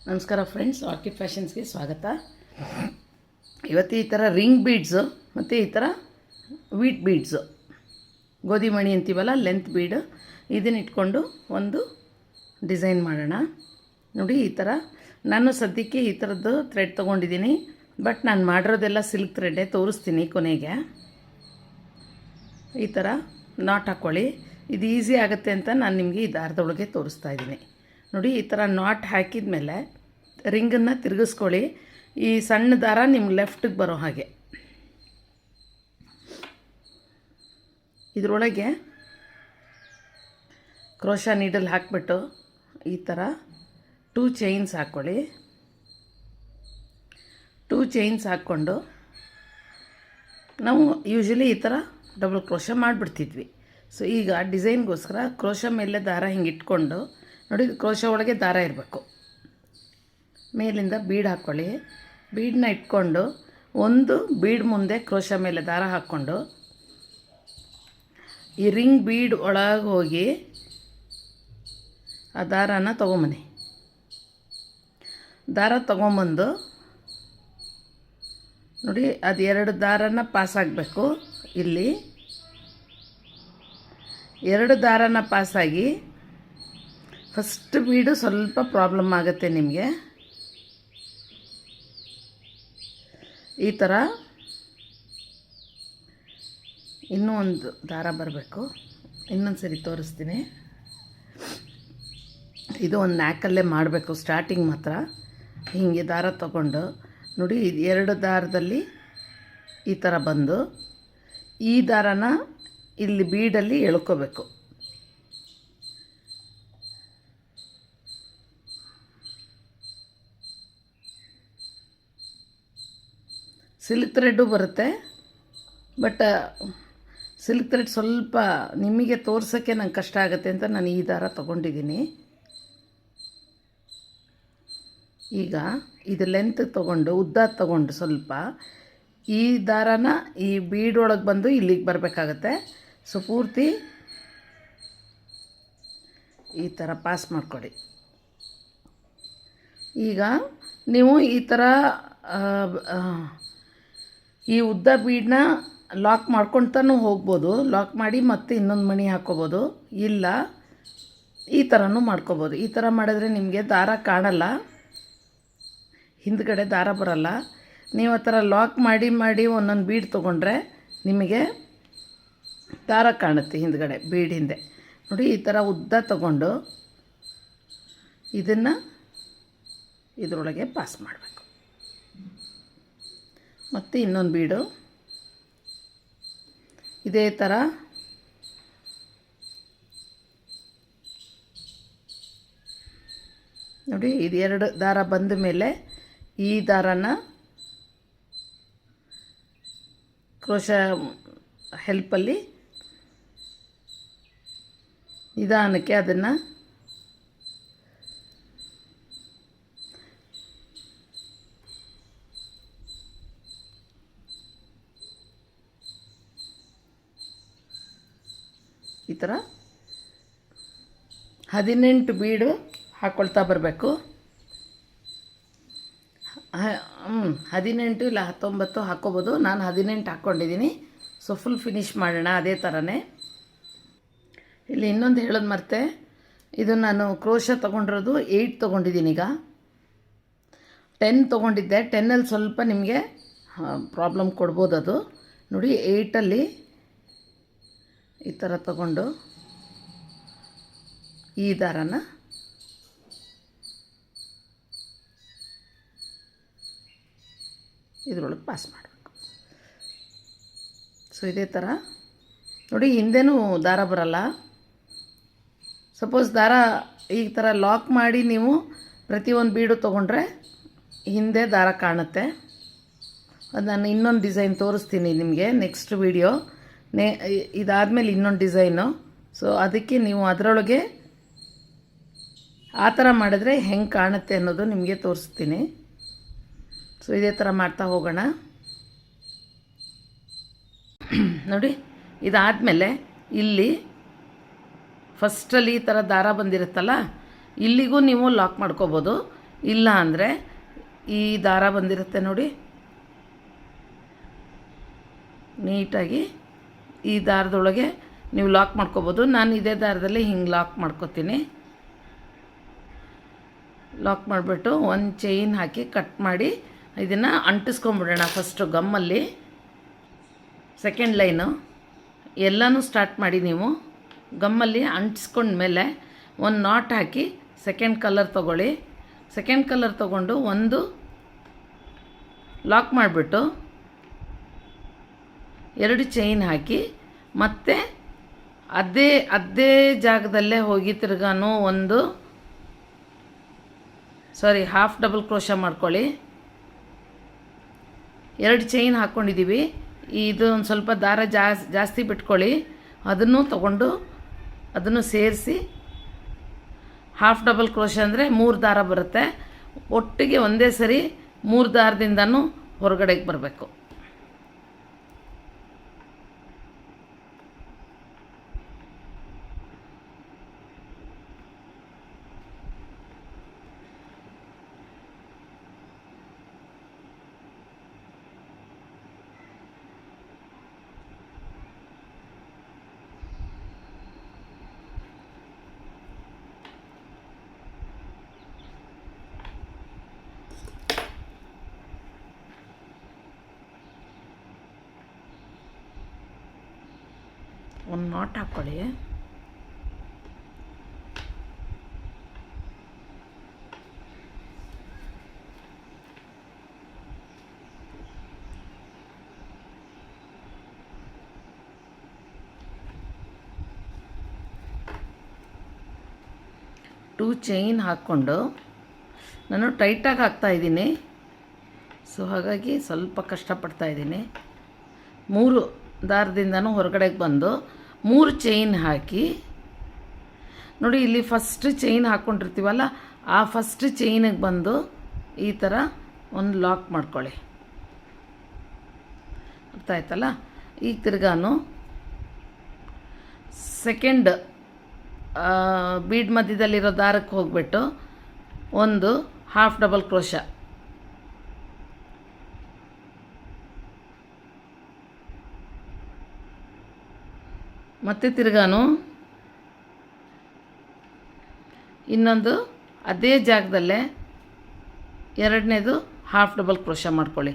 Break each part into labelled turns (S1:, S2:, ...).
S1: ನಮಸ್ಕಾರ friends, orchid ಫ್ಯಾಷನ್ಸ್ಗೆ ಸ್ವಾಗತ. ಇವತ್ತು ಈ ಥರ ರಿಂಗ್ ಬೀಡ್ಸು ಮತ್ತು ಈ ಥರ ವೀಟ್ ಬೀಡ್ಸು, ಗೋಧಿ ಮಣಿ ಅಂತೀವಲ್ಲ, ಲೆಂತ್ ಬೀಡು, ಇದನ್ನ ಇಟ್ಕೊಂಡು ಒಂದು ಡಿಸೈನ್ ಮಾಡೋಣ. ನೋಡಿ, ಈ ಥರ ನಾನು ಸದ್ಯಕ್ಕೆ ಈ ಥರದ್ದು ಥ್ರೆಡ್ ತೊಗೊಂಡಿದ್ದೀನಿ. ಬಟ್ ನಾನು ಮಾಡಿರೋದೆಲ್ಲ ಸಿಲ್ಕ್ ಥ್ರೆಡ್ಡೇ. ತೋರಿಸ್ತೀನಿ ಕೊನೆಗೆ. ಈ ಥರ ನಾಟ್ ಹಾಕ್ಕೊಳ್ಳಿ. ಇದು ಈಸಿ ಆಗುತ್ತೆ ಅಂತ ನಾನು ನಿಮಗೆ ಈ ದಾರದೊಳಗೆ ತೋರಿಸ್ತಾ ಇದ್ದೀನಿ. ನೋಡಿ, ಈ ಥರ ನಾಟ್ ಹಾಕಿದ ಮೇಲೆ ರಿಂಗನ್ನು ತಿರುಗಿಸ್ಕೊಳ್ಳಿ. ಈ ಸಣ್ಣ ದಾರ ನಿಮ್ಗೆ ಲೆಫ್ಟಿಗೆ ಬರೋ ಹಾಗೆ ಇದರೊಳಗೆ ಕ್ರೋಶಾ ನೀಡಲ್ ಹಾಕಿಬಿಟ್ಟು ಈ ಥರ 2 ಚೈನ್ಸ್ ಹಾಕ್ಕೊಳ್ಳಿ. 2 ಚೈನ್ಸ್ ಹಾಕ್ಕೊಂಡು ನಾವು ಯೂಶ್ವಲಿ ಈ ಥರ ಡಬಲ್ ಕ್ರೋಶಾ ಮಾಡಿಬಿಡ್ತಿದ್ವಿ. ಸೊ ಈಗ ಡಿಸೈನ್ಗೋಸ್ಕರ ಕ್ರೋಶಾ ಮೇಲೆ ದಾರ ಹಿಂಗೆ ಇಟ್ಕೊಂಡು, ನೋಡಿ, ಕ್ರೋಶಾ ಒಳಗೆ ದಾರ ಇರಬೇಕು. ಮೇಲಿಂದ ಬೀಡ್ ಹಾಕ್ಕೊಳ್ಳಿ. ಬೀಡನ್ನ ಇಟ್ಕೊಂಡು ಒಂದು ಬೀಡ್ ಮುಂದೆ ಕ್ರೋಶಾ ಮೇಲೆ ದಾರ ಹಾಕ್ಕೊಂಡು ಈ ರಿಂಗ್ ಬೀಡ್ ಒಳಗೆ ಹೋಗಿ ಆ ದಾರಾನ ತೊಗೊಂಬನ್ನಿ. ದಾರ ತೊಗೊಂಬಂದು ನೋಡಿ, ಅದು 2 ದಾರನ ಪಾಸ್ ಆಗಬೇಕು. ಇಲ್ಲಿ 2 ದಾರನ ಪಾಸಾಗಿ ಫಸ್ಟ್ ಬೀಡು ಸ್ವಲ್ಪ ಪ್ರಾಬ್ಲಮ್ ಆಗುತ್ತೆ ನಿಮಗೆ. ಈ ಥರ ಇನ್ನೂ ಒಂದು ದಾರ ಬರಬೇಕು. ಇನ್ನೊಂದು ಸರಿ ತೋರಿಸ್ತೀನಿ. ಇದು ಒಂದು ನ್ಯಾಕಲ್ಲೇ ಮಾಡಬೇಕು. ಸ್ಟಾರ್ಟಿಂಗ್ ಮಾತ್ರ ಹೀಗೆ ದಾರ ತಗೊಂಡು ನೋಡಿ, 2 ದಾರದಲ್ಲಿ ಈ ಥರ ಬಂದು ಈ ದಾರನ ಇಲ್ಲಿ ಬೀಡಲ್ಲಿ ಎಳ್ಕೋಬೇಕು. ಸಿಲ್ಕ್ ಥ್ರೆಡ್ಡು ಬರುತ್ತೆ. ಬಟ್ ಸಿಲ್ಕ್ ಥ್ರೆಡ್ ಸ್ವಲ್ಪ ನಿಮಗೆ ತೋರ್ಸೋಕ್ಕೆ ನಂಗೆ ಕಷ್ಟ ಆಗುತ್ತೆ ಅಂತ ನಾನು ಈ ದಾರ ತೊಗೊಂಡಿದ್ದೀನಿ. ಈಗ ಇದು ಲೆಂತ್ ತೊಗೊಂಡು, ಉದ್ದ ತೊಗೊಂಡು ಸ್ವಲ್ಪ ಈ ದಾರನ ಈ ಬೀಡೊಳಗೆ ಬಂದು ಇಲ್ಲಿಗೆ ಬರಬೇಕಾಗತ್ತೆ. ಸೊ ಪೂರ್ತಿ ಈ ಥರ ಪಾಸ್ ಮಾಡಿಕೊಡಿ. ಈಗ ನೀವು ಈ ಥರ ಈ ಉದ್ದ ಬೀಡನ್ನ ಲಾಕ್ ಮಾಡ್ಕೊಳ್ತಾನೂ ಹೋಗ್ಬೋದು. ಲಾಕ್ ಮಾಡಿ ಮತ್ತೆ ಇನ್ನೊಂದು ಮಣಿ ಹಾಕ್ಕೋಬೋದು. ಇಲ್ಲ, ಈ ಥರನೂ ಮಾಡ್ಕೋಬೋದು. ಈ ಥರ ಮಾಡಿದ್ರೆ ನಿಮಗೆ ದಾರ ಕಾಣಲ್ಲ, ಹಿಂದ್ಗಡೆ ದಾರ ಬರಲ್ಲ. ನೀವು ಆ ಥರ ಲಾಕ್ ಮಾಡಿ ಮಾಡಿ ಒಂದೊಂದು ಬೀಡ್ ತೊಗೊಂಡ್ರೆ ನಿಮಗೆ ದಾರ ಕಾಣುತ್ತೆ ಹಿಂದ್ಗಡೆ, ಬೀಡ್ ಹಿಂದೆ. ನೋಡಿ, ಈ ಥರ ಉದ್ದ ತೊಗೊಂಡು ಇದನ್ನು ಇದರೊಳಗೆ ಪಾಸ್ ಮಾಡಬೇಕು. ಮತ್ತು ಇನ್ನೊಂದು ಬೀಡು ಇದೇ ಥರ ನೋಡಿ, ಇದು 2 ದಾರ ಬಂದ ಮೇಲೆ ಈ ದಾರನ ಕ್ರೋಶಾ ಹೆಲ್ಪಲ್ಲಿ ನಿಧಾನಕ್ಕೆ ಅದನ್ನು ಈ ಥರ 18 ಬೀಡು ಹಾಕ್ಕೊಳ್ತಾ ಬರಬೇಕು. 18 ಇಲ್ಲ 19 ಹಾಕ್ಕೋಬೋದು. ನಾನು 18 ಹಾಕ್ಕೊಂಡಿದ್ದೀನಿ. ಸೊ ಫುಲ್ ಫಿನಿಷ್ ಮಾಡೋಣ ಅದೇ ಥರನೇ. ಇಲ್ಲಿ ಇನ್ನೊಂದು ಹೇಳೋದು ಮರ್ತೆ, ಇದು ನಾನು ಕ್ರೋಶಾ ತೊಗೊಂಡಿರೋದು 8 ತೊಗೊಂಡಿದ್ದೀನಿ. ಈಗ 10 ತೊಗೊಂಡಿದ್ದೆ. 10ಅಲ್ಲಿ ಸ್ವಲ್ಪ ನಿಮಗೆ ಪ್ರಾಬ್ಲಮ್ ಕೊಡ್ಬೋದು. ಅದು ನೋಡಿ, 8ಅಲ್ಲಿ ಈ ಥರ ತಗೊಂಡು ಈ ದಾರನ ಇದರೊಳಗೆ ಪಾಸ್ ಮಾಡಬೇಕು. ಸೊ ಇದೇ ಥರ ನೋಡಿ, ಹಿಂದೆನೂ ದಾರ ಬರಲ್ಲ. ಸಪೋಸ್ ದಾರ ಈ ಥರ ಲಾಕ್ ಮಾಡಿ ನೀವು ಪ್ರತಿಯೊಂದು ಬೀಡು ತೊಗೊಂಡ್ರೆ ಹಿಂದೆ ದಾರ ಕಾಣುತ್ತೆ. ಅದು ನಾನು ಇನ್ನೊಂದು ಡಿಸೈನ್ ತೋರಿಸ್ತೀನಿ ನಿಮಗೆ ನೆಕ್ಸ್ಟ್ ವಿಡಿಯೋ. ಇದಾದಮೇಲೆ ಇನ್ನೊಂದು ಡಿಸೈನು. ಸೊ ಅದಕ್ಕೆ ನೀವು ಅದರೊಳಗೆ ಆ ಥರ ಮಾಡಿದ್ರೆ ಹೆಂಗೆ ಕಾಣುತ್ತೆ ಅನ್ನೋದು ನಿಮಗೆ ತೋರಿಸ್ತೀನಿ. ಸೊ ಇದೇ ಥರ ಮಾಡ್ತಾ ಹೋಗೋಣ. ನೋಡಿ, ಇದಾದಮೇಲೆ ಇಲ್ಲಿ ಫಸ್ಟಲ್ಲಿ ಈ ಥರ ದಾರ ಬಂದಿರುತ್ತಲ್ಲ, ಇಲ್ಲಿಗೂ ನೀವು ಲಾಕ್ ಮಾಡ್ಕೋಬೋದು. ಇಲ್ಲ ಅಂದರೆ ಈ ದಾರ ಬಂದಿರುತ್ತೆ ನೋಡಿ, ನೀಟಾಗಿ ಈ ದಾರದೊಳಗೆ ನೀವು ಲಾಕ್ ಮಾಡ್ಕೋಬೋದು. ನಾನು ಇದೇ ದಾರದಲ್ಲಿ ಹಿಂಗೆ ಲಾಕ್ ಮಾಡ್ಕೋತೀನಿ. ಲಾಕ್ ಮಾಡಿಬಿಟ್ಟು ಒಂದು ಚೈನ್ ಹಾಕಿ ಕಟ್ ಮಾಡಿ ಇದನ್ನು ಅಂಟಿಸ್ಕೊಂಬಿಡೋಣ. ಫಸ್ಟು ಗಮ್ಮಲ್ಲಿ ಸೆಕೆಂಡ್ ಲೈನು ಎಲ್ಲನೂ ಸ್ಟಾರ್ಟ್ ಮಾಡಿ ನೀವು ಗಮ್ಮಲ್ಲಿ ಅಂಟಿಸ್ಕೊಂಡ್ಮೇಲೆ ಒಂದು ನಾಟ್ ಹಾಕಿ ಸೆಕೆಂಡ್ ಕಲರ್ ತೊಗೊಳ್ಳಿ. ಸೆಕೆಂಡ್ ಕಲರ್ ತೊಗೊಂಡು ಒಂದು ಲಾಕ್ ಮಾಡಿಬಿಟ್ಟು 2 ಚೈನ್ ಹಾಕಿ ಮತ್ತೆ ಅದೇ ಜಾಗದಲ್ಲೇ ಹೋಗಿ ತಿರ್ಗಾನು ಹಾಫ್ ಡಬಲ್ ಕ್ರೋಶ ಮಾಡ್ಕೊಳ್ಳಿ. 2 ಚೈನ್ ಹಾಕ್ಕೊಂಡಿದ್ದೀವಿ. ಇದು ಒಂದು ಸ್ವಲ್ಪ ದಾರ ಜಾಸ್ತಿ ಬಿಟ್ಕೊಳ್ಳಿ. ಅದನ್ನು ತಗೊಂಡು ಅದನ್ನು ಸೇರಿಸಿ ಹಾಫ್ ಡಬಲ್ ಕ್ರೋಶ ಅಂದರೆ 3 ದಾರ ಬರುತ್ತೆ. ಒಟ್ಟಿಗೆ ಒಂದೇ ಸರಿ 3 ದಾರದಿಂದನೂ ಹೊರಗಡೆಗೆ ಬರಬೇಕು. ಒಂದು ನಾಟ್ ಹಾಕ್ಕೊಳ್ಳಿ. ಟೂ ಚೈನ್ ಹಾಕ್ಕೊಂಡು ನಾನು ಟೈಟಾಗಿ ಹಾಕ್ತಾಯಿದ್ದೀನಿ. ಸೊ ಹಾಗಾಗಿ ಸ್ವಲ್ಪ ಕಷ್ಟಪಡ್ತಾಯಿದ್ದೀನಿ. 3 ದಾರದಿಂದನೂ ಹೊರಗಡೆಗೆ ಬಂದು 3 ಚೈನ್ ಹಾಕಿ ನೋಡಿ, ಇಲ್ಲಿ ಫಸ್ಟ್ ಚೈನ್ ಹಾಕ್ಕೊಂಡಿರ್ತೀವಲ್ಲ, ಆ ಫಸ್ಟ್ ಚೈನಿಗೆ ಬಂದು ಈ ಥರ ಒಂದು ಲಾಕ್ ಮಾಡ್ಕೊಳ್ಳಿ. ಅರ್ಥ ಆಯ್ತಲ್ಲ? ಈಗ ತಿರ್ಗಾನು ಸೆಕೆಂಡ್ ಬೀಡ್ ಮಧ್ಯದಲ್ಲಿರೋ ದಾರಕ್ಕೆ ಹೋಗ್ಬಿಟ್ಟು ಒಂದು ಹಾಫ್ ಡಬಲ್ ಕ್ರೋಶ, ಮತ್ತೆ ತಿರ್ಗಾನು ಇನ್ನೊಂದು ಅದೇ ಜಾಗದಲ್ಲೇ ಎರಡನೇದು ಹಾಫ್ ಡಬಲ್ ಕ್ರೋಶ ಮಾಡ್ಕೊಳ್ಳಿ.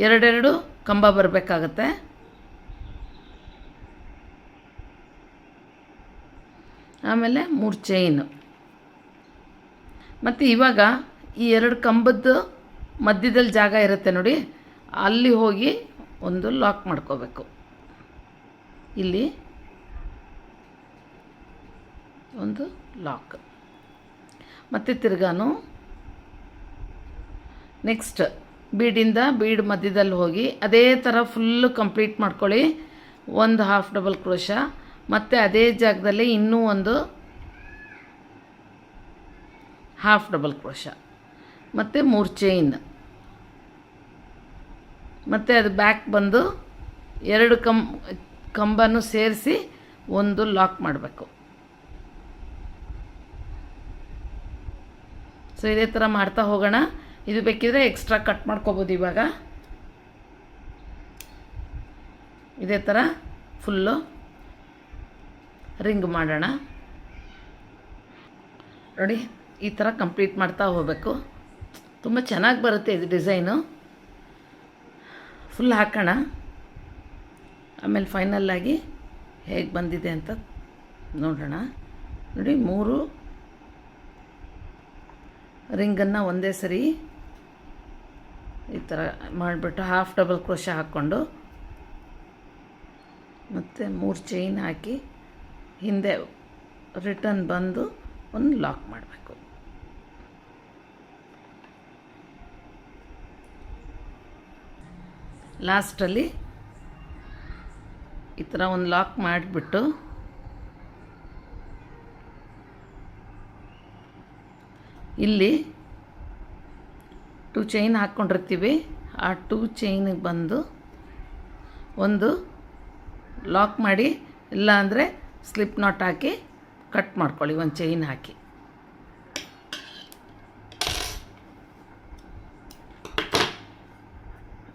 S1: 2 ಕಂಬ ಬರಬೇಕಾಗತ್ತೆ. ಆಮೇಲೆ 3 ಚೈನು. ಮತ್ತು ಇವಾಗ ಈ 2 ಕಂಬದ್ದು ಮಧ್ಯದಲ್ಲಿ ಜಾಗ ಇರುತ್ತೆ ನೋಡಿ, ಅಲ್ಲಿ ಹೋಗಿ ಒಂದು ಲಾಕ್ ಮಾಡ್ಕೋಬೇಕು. ಇಲ್ಲಿ ಒಂದು ಲಾಕ್. ಮತ್ತು ತಿರ್ಗಾನು ನೆಕ್ಸ್ಟ್ ಬೀಡಿಂದ ಬೀಡ್ ಮಧ್ಯದಲ್ಲಿ ಹೋಗಿ ಅದೇ ಥರ ಫುಲ್ಲು ಕಂಪ್ಲೀಟ್ ಮಾಡ್ಕೊಳ್ಳಿ. ಒಂದು ಹಾಫ್ ಡಬಲ್ ಕ್ರೋಶ, ಮತ್ತು ಅದೇ ಜಾಗದಲ್ಲಿ ಇನ್ನೂ ಒಂದು ಹಾಫ್ ಡಬಲ್ ಕ್ರೋಶ, ಮತ್ತು 3 ಚೈನ್. ಮತ್ತು ಅದು ಬ್ಯಾಕ್ ಬಂದು 2 ಕಂಬನೂ ಸೇರಿಸಿ ಒಂದು ಲಾಕ್ ಮಾಡಬೇಕು. ಸೊ ಇದೇ ಥರ ಮಾಡ್ತಾ ಹೋಗೋಣ. ಇದು ಬೇಕಿದ್ರೆ ಎಕ್ಸ್ಟ್ರಾ ಕಟ್ ಮಾಡ್ಕೋಬೋದು. ಇವಾಗ ಇದೇ ಥರ ಫುಲ್ಲು ರಿಂಗ್ ಮಾಡೋಣ. ನೋಡಿ, ಈ ಥರ ಕಂಪ್ಲೀಟ್ ಮಾಡ್ತಾ ಹೋಗಬೇಕು. ತುಂಬ ಚೆನ್ನಾಗಿ ಬರುತ್ತೆ ಇದು ಡಿಸೈನು. ಫುಲ್ ಹಾಕೋಣ, ಆಮೇಲೆ ಫೈನಲ್ಲಾಗಿ ಹೇಗೆ ಬಂದಿದೆ ಅಂತ ನೋಡೋಣ. ನೋಡಿ, 3 ರಿಂಗನ್ನು ಒಂದೇ ಸರಿ ಈ ಥರ ಮಾಡಿಬಿಟ್ಟು ಹಾಫ್ ಡಬಲ್ ಕ್ರೋಶ ಹಾಕ್ಕೊಂಡು ಮತ್ತು 3 ಚೈನ್ ಹಾಕಿ ಹಿಂದೆ ರಿಟರ್ನ್ ಬಂದು ಒಂದು ಲಾಕ್ ಮಾಡಬೇಕು. ಲಾಸ್ಟಲ್ಲಿ ಈ ಥರ ಒಂದು ಲಾಕ್ ಮಾಡಿಬಿಟ್ಟು ಇಲ್ಲಿ 2 ಚೈನ್ ಹಾಕ್ಕೊಂಡಿರ್ತೀವಿ, ಆ 2 ಚೈನಿಗೆ ಬಂದು ಒಂದು ಲಾಕ್ ಮಾಡಿ, ಇಲ್ಲ ಅಂದರೆ ಸ್ಲಿಪ್ ನಾಟ್ ಹಾಕಿ ಕಟ್ ಮಾಡ್ಕೊಳ್ಳಿ. ಒಂದು ಚೈನ್ ಹಾಕಿ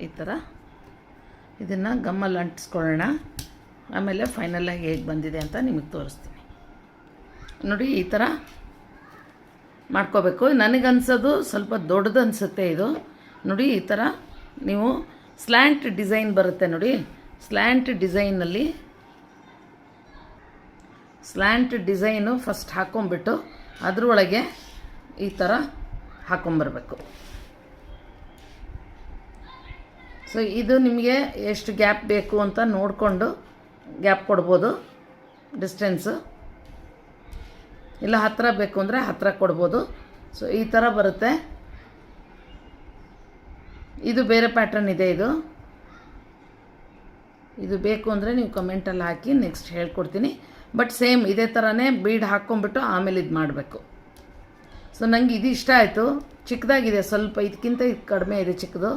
S1: ಈ ಥರ ಇದನ್ನು ಗಮ್ಮಲ್ಲಿ ಅಂಟಿಸ್ಕೊಳ್ಳೋಣ. ಆಮೇಲೆ ಫೈನಲಾಗಿ ಹೇಗೆ ಬಂದಿದೆ ಅಂತ ನಿಮಗೆ ತೋರಿಸ್ತೀನಿ. ನೋಡಿ ಈ ಥರ ಮಾಡ್ಕೋಬೇಕು. ನನಗನ್ಸೋದು ಸ್ವಲ್ಪ ದೊಡ್ಡದು ಅನಿಸುತ್ತೆ ಇದು. ನೋಡಿ ಈ ಥರ ನೀವು ಸ್ಲ್ಯಾಂಟ್ ಡಿಸೈನ್ ಬರುತ್ತೆ ನೋಡಿ. ಸ್ಲ್ಯಾಂಟ್ ಡಿಸೈನು ಫಸ್ಟ್ ಹಾಕ್ಕೊಂಬಿಟ್ಟು ಅದರೊಳಗೆ ಈ ಥರ ಹಾಕ್ಕೊಂಬರ್ಬೇಕು. ಸೊ ಇದು ನಿಮಗೆ ಎಷ್ಟು ಗ್ಯಾಪ್ ಬೇಕು ಅಂತ ನೋಡಿಕೊಂಡು ಗ್ಯಾಪ್ ಕೊಡ್ಬೋದು, ಡಿಸ್ಟೆನ್ಸು. ಇಲ್ಲ ಹತ್ತಿರ ಬೇಕು ಅಂದರೆ ಹತ್ತಿರ ಕೊಡ್ಬೋದು. ಸೊ ಈ ಥರ ಬರುತ್ತೆ. ಇದು ಬೇರೆ ಪ್ಯಾಟ್ರನ್ ಇದೆ. ಇದು ಬೇಕು ಅಂದರೆ ನೀವು ಕಮೆಂಟಲ್ಲಿ ಹಾಕಿ ನೆಕ್ಸ್ಟ್ ಹೇಳ್ಕೊಡ್ತೀನಿ. ಬಟ್ ಸೇಮ್ ಇದೇ ಥರನೇ ಬೀಡ್ ಹಾಕ್ಕೊಂಬಿಟ್ಟು ಆಮೇಲೆ ಇದು ಮಾಡಬೇಕು. ಸೊ ನನಗೆ ಇದು ಇಷ್ಟ ಆಯಿತು. ಚಿಕ್ಕದಾಗಿದೆ ಸ್ವಲ್ಪ, ಇದಕ್ಕಿಂತ ಇದು ಕಡಿಮೆ ಇದೆ ಚಿಕ್ಕದು.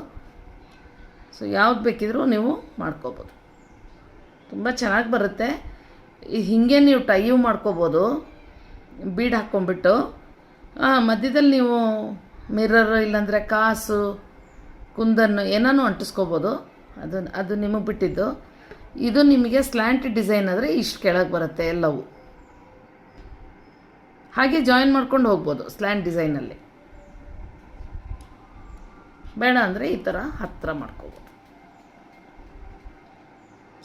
S1: ಸೊ ಯಾವ್ದು ಬೇಕಿದ್ರೂ ನೀವು ಮಾಡ್ಕೋಬೋದು. ತುಂಬ ಚೆನ್ನಾಗಿ ಬರುತ್ತೆ. ಹೀಗೆ ನೀವು ಟೈಯೂ ಮಾಡ್ಕೋಬೋದು ಬೀಡ್ ಹಾಕ್ಕೊಂಬಿಟ್ಟು. ಮಧ್ಯದಲ್ಲಿ ನೀವು ಮಿರರ್ ಇಲ್ಲಾಂದರೆ ಕಾಸು, ಕುಂದನ್ನು ಏನಾನು ಅಂಟಿಸ್ಕೋಬೋದು. ಅದು ನಿಮಗೆ ಬಿಟ್ಟಿದ್ದು. ಇದು ನಿಮಗೆ ಸ್ಲ್ಯಾಂಟ್ ಡಿಸೈನ್ ಆದರೆ ಇಷ್ಟು ಕೆಳಗೆ ಬರುತ್ತೆ ಎಲ್ಲವೂ. ಹಾಗೆ ಜಾಯಿನ್ ಮಾಡ್ಕೊಂಡು ಹೋಗ್ಬೋದು ಸ್ಲ್ಯಾಂಟ್ ಡಿಸೈನಲ್ಲಿ. ಬೇಡ ಅಂದರೆ ಈ ಥರ ಹತ್ತಿರ ಮಾಡ್ಕೋಬೋದು.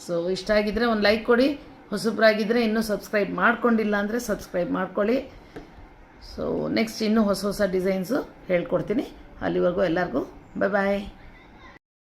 S1: ಸೊ ಇಷ್ಟ ಆಗಿದ್ದರೆ ಒಂದು ಲೈಕ್ ಕೊಡಿ. ಹೊಸಬ್ರಾಗಿದ್ದರೆ ಇನ್ನೂ ಸಬ್ಸ್ಕ್ರೈಬ್ ಮಾಡ್ಕೊಂಡಿಲ್ಲ ಅಂದರೆ ಸಬ್ಸ್ಕ್ರೈಬ್ ಮಾಡ್ಕೊಳ್ಳಿ. ಸೊ ನೆಕ್ಸ್ಟ್ ಇನ್ನೂ ಹೊಸ ಡಿಸೈನ್ಸು ಹೇಳ್ಕೊಡ್ತೀನಿ. ಅಲ್ಲಿವರೆಗೂ ಎಲ್ಲರಿಗೂ ಬಾಯ್.